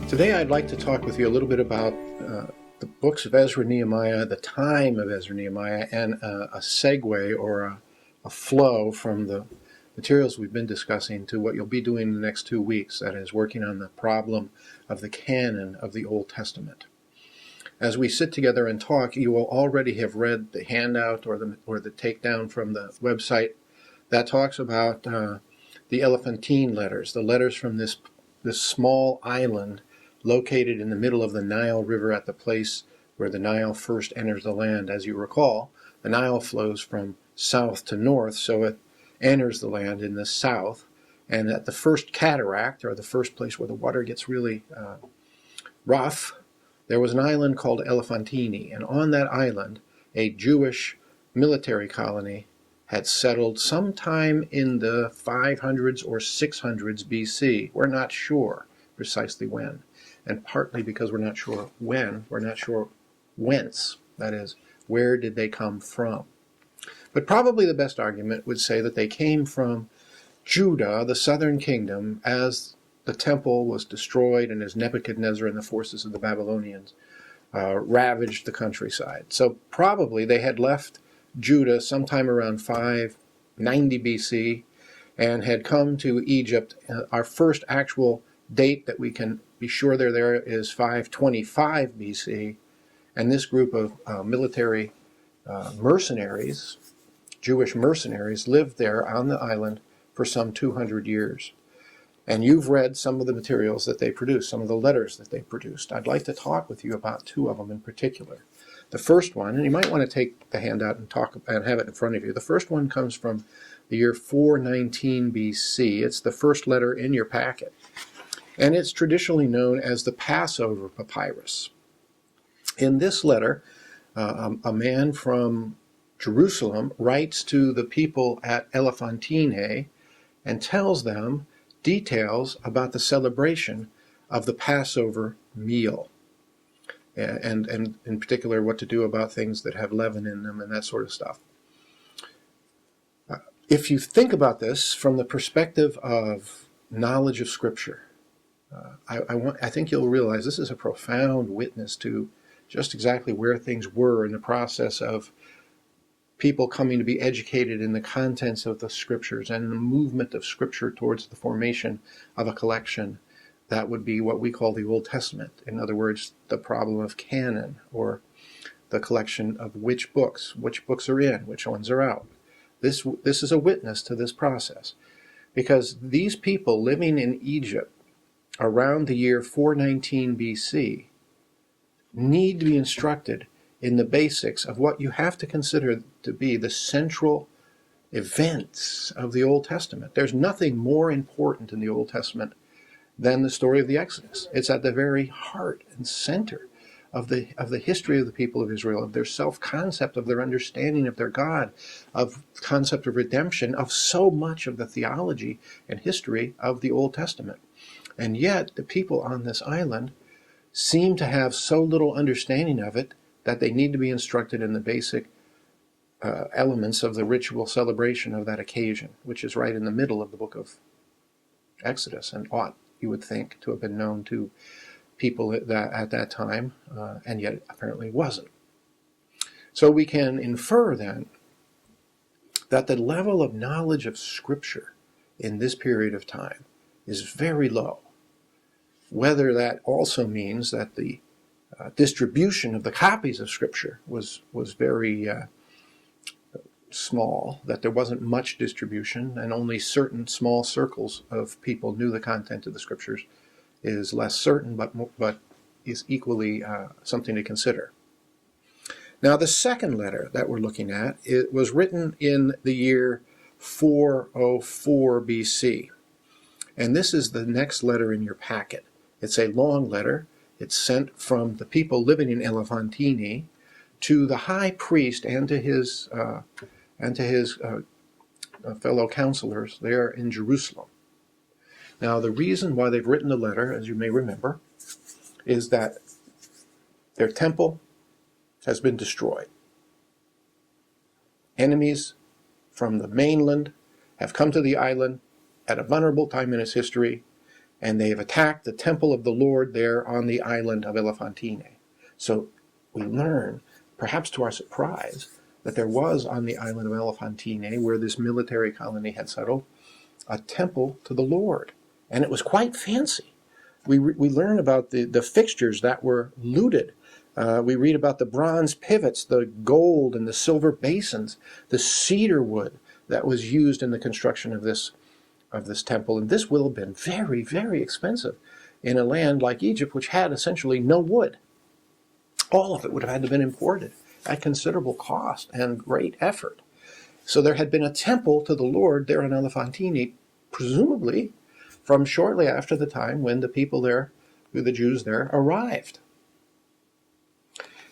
Today I'd like to talk with you a little bit about the books of Ezra and Nehemiah, the time of Ezra and Nehemiah, and a segue or a flow from the materials we've been discussing to what you'll be doing in the next 2 weeks, that is, working on the problem of the canon of the Old Testament. As we sit together and talk, you will already have read the handout or the takedown from the website that talks about the Elephantine Letters, the letters from this small island located in the middle of the Nile River at the place where the Nile first enters the land. As you recall, the Nile flows from south to north, so it enters the land in the south. And at the first cataract, or the first place where the water gets really rough, there was an island called Elephantine. And on that island, a Jewish military colony had settled sometime in the 500s or 600s BC. We're not sure precisely when. And partly because we're not sure when, we're not sure whence. That is, where did they come from? But probably the best argument would say that they came from Judah, the southern kingdom, as the temple was destroyed and as Nebuchadnezzar and the forces of the Babylonians ravaged the countryside. So probably they had left Judah sometime around 590 BC and had come to Egypt. Our first actual date that we can be sure they're there is 525 BC, and this group of military mercenaries, Jewish mercenaries, lived there on the island for some 200 years. And you've read some of the materials that they produced, some of the letters that they produced. I'd like to talk with you about two of them in particular. The first one, and you might want to take the handout and talk and have it in front of you. The first one comes from the year 419 BC. It's the first letter in your packet. And it's traditionally known as the Passover Papyrus. In this letter, a man from Jerusalem writes to the people at Elephantine and tells them details about the celebration of the Passover meal, and in particular what to do about things that have leaven in them and that sort of stuff. If you think about this from the perspective of knowledge of Scripture, I think you'll realize this is a profound witness to just exactly where things were in the process of people coming to be educated in the contents of the Scriptures and the movement of Scripture towards the formation of a collection that would be what we call the Old Testament. In other words, the problem of canon, or the collection of which books are in, which ones are out. This is a witness to this process, because these people living in Egypt around the year 419 BC need to be instructed in the basics of what you have to consider to be the central events of the Old Testament. There's nothing more important in the Old Testament than the story of the Exodus. It's at the very heart and center of the history of the people of Israel, of their self-concept, of their understanding of their God, of concept of redemption, of so much of the theology and history of the Old Testament. And yet, the people on this island seem to have so little understanding of it that they need to be instructed in the basic elements of the ritual celebration of that occasion, which is right in the middle of the book of Exodus, and ought, you would think, to have been known to people at that time, and yet apparently wasn't. So we can infer then that the level of knowledge of Scripture in this period of time is very low. Whether that also means that the distribution of the copies of Scripture was very small, that there wasn't much distribution and only certain small circles of people knew the content of the Scriptures, is less certain, but is equally something to consider. Now, the second letter that we're looking at, it was written in the year 404 BC. And this is the next letter in your packet. It's a long letter. It's sent from the people living in Elephantine to the high priest and to his fellow counselors there in Jerusalem. Now, the reason why they've written the letter, as you may remember, is that their temple has been destroyed. Enemies from the mainland have come to the island at a vulnerable time in its history and they've attacked the temple of the Lord there on the island of Elephantine. So we learn, perhaps to our surprise, that there was on the island of Elephantine, where this military colony had settled, a temple to the Lord. And it was quite fancy. We learn about the fixtures that were looted. We read about the bronze pivots, the gold and the silver basins, the cedar wood that was used in the construction of this temple. And this will have been very, very expensive in a land like Egypt, which had essentially no wood. All of it would have had to have been imported at considerable cost and great effort. So there had been a temple to the Lord there in Elephantine, presumably from shortly after the time when the people there, the Jews there, arrived.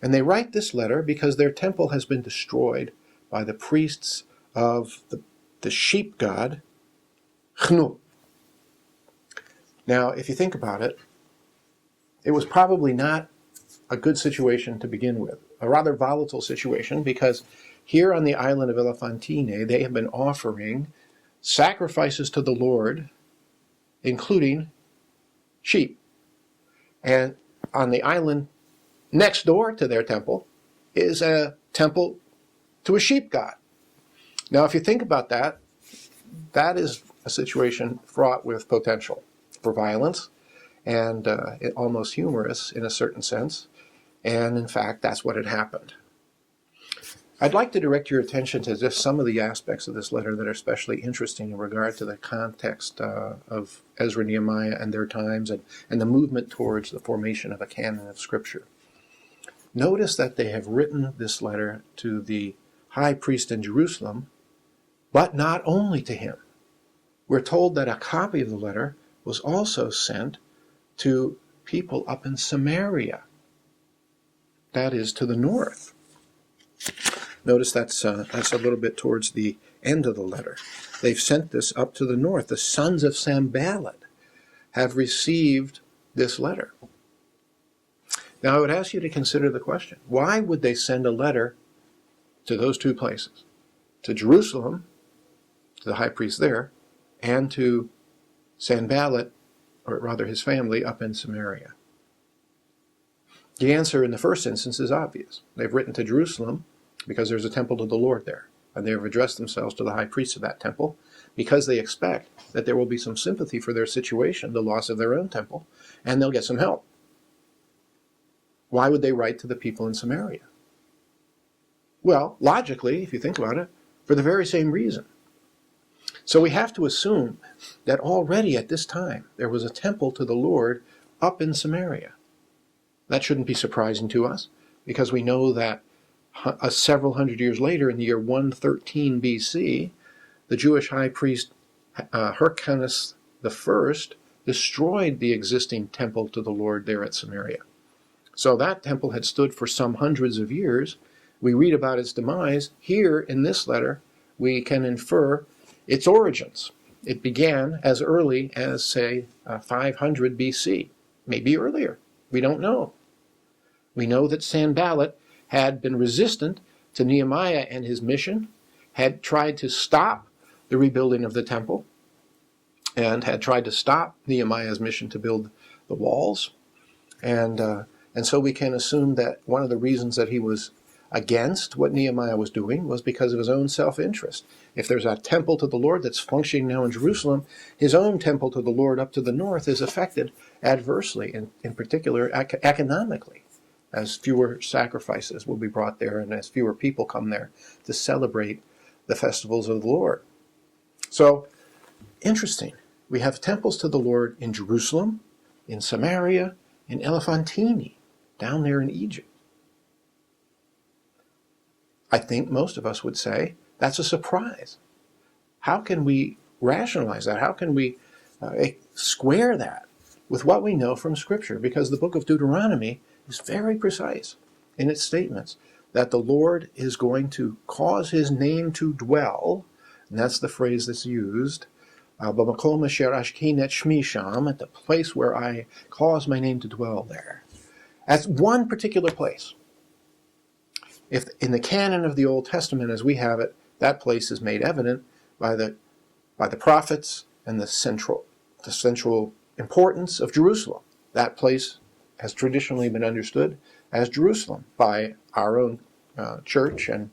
And they write this letter because their temple has been destroyed by the priests of the sheep god, Chnu. Now, if you think about it, it was probably not a good situation to begin with, a rather volatile situation, because here on the island of Elephantine, they have been offering sacrifices to the Lord, including sheep. And on the island next door to their temple is a temple to a sheep god. Now, if you think about that, that is a situation fraught with potential for violence and almost humorous in a certain sense. And in fact, that's what had happened. I'd like to direct your attention to just some of the aspects of this letter that are especially interesting in regard to the context of Ezra and Nehemiah and their times and the movement towards the formation of a canon of Scripture. Notice that they have written this letter to the high priest in Jerusalem, but not only to him. We're told that a copy of the letter was also sent to people up in Samaria, that is, to the north. Notice that's a little bit towards the end of the letter. They've sent this up to the north. The sons of Sanballat have received this letter. Now, I would ask you to consider the question. Why would they send a letter to those two places? To Jerusalem, to the high priest there, and to Sanballat, or rather his family, up in Samaria? The answer in the first instance is obvious. They've written to Jerusalem because there's a temple to the Lord there, and they have addressed themselves to the high priest of that temple because they expect that there will be some sympathy for their situation, the loss of their own temple, and they'll get some help. Why would they write to the people in Samaria? Well, logically, if you think about it, for the very same reason. So we have to assume that already at this time there was a temple to the Lord up in Samaria. That shouldn't be surprising to us, because we know that several hundred years later, in the year 113 BC, the Jewish high priest Hyrcanus I destroyed the existing temple to the Lord there at Samaria. So that temple had stood for some hundreds of years. We read about its demise. Here in this letter, we can infer its origins. It began as early as, say, 500 BC, maybe earlier. We don't know. We know that Sanballat had been resistant to Nehemiah and his mission, had tried to stop the rebuilding of the temple, and had tried to stop Nehemiah's mission to build the walls. And so we can assume that one of the reasons that he was against what Nehemiah was doing was because of his own self-interest. If there's a temple to the Lord that's functioning now in Jerusalem, his own temple to the Lord up to the north is affected adversely, in particular economically, as fewer sacrifices will be brought there and as fewer people come there to celebrate the festivals of the Lord. So, interesting. We have temples to the Lord in Jerusalem, in Samaria, in Elephantine, down there in Egypt. I think most of us would say that's a surprise. How can we rationalize that? How can we square that with what we know from Scripture? Because the book of Deuteronomy is very precise in its statements that the Lord is going to cause his name to dwell, and that's the phrase that's used, "B'makom asher ashkei et shmi sham," at the place where I cause my name to dwell there. That's one particular place. If in the canon of the Old Testament as we have it, that place is made evident by the prophets and the central importance of Jerusalem. That place has traditionally been understood as Jerusalem by our own church, and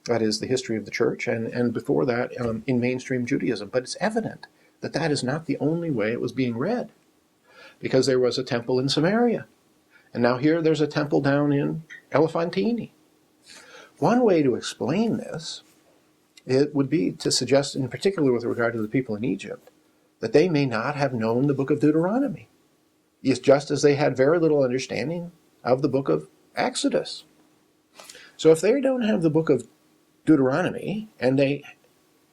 that is the history of the church, and before that in mainstream Judaism. But it's evident that that is not the only way it was being read, because there was a temple in Samaria, and now here there's a temple down in Elephantine. One way to explain this, it would be to suggest, in particular with regard to the people in Egypt, that they may not have known the book of Deuteronomy, just as they had very little understanding of the book of Exodus. So if they don't have the book of Deuteronomy, and they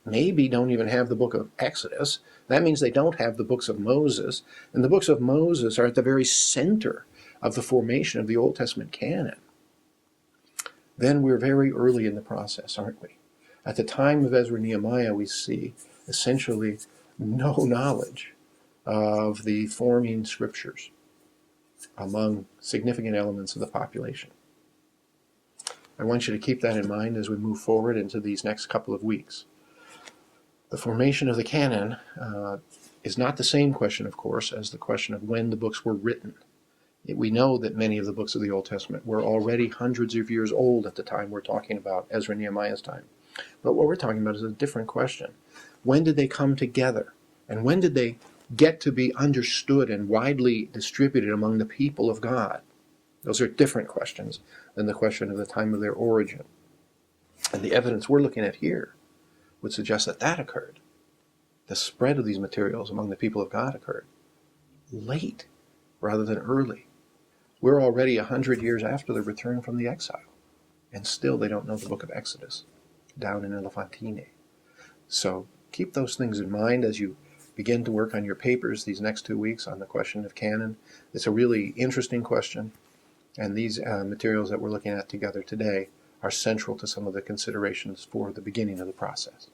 maybe don't even have the book of Exodus, that means they don't have the books of Moses, and the books of Moses are at the very center of the formation of the Old Testament canon. Then we're very early in the process, aren't we? At the time of Ezra and Nehemiah, we see essentially no knowledge of the forming scriptures among significant elements of the population. I want you to keep that in mind as we move forward into these next couple of weeks. The formation of the canon is not the same question, of course, as the question of when the books were written. We know that many of the books of the Old Testament were already hundreds of years old at the time we're talking about Ezra and Nehemiah's time. But what we're talking about is a different question. When did they come together? And when did they get to be understood and widely distributed among the people of God? Those are different questions than the question of the time of their origin. And the evidence we're looking at here would suggest that that occurred. The spread of these materials among the people of God occurred late rather than early. We're already 100 years after the return from the exile, and still they don't know the book of Exodus down in Elephantine. So keep those things in mind as you begin to work on your papers these next 2 weeks on the question of canon. It's a really interesting question, and these materials that we're looking at together today are central to some of the considerations for the beginning of the process.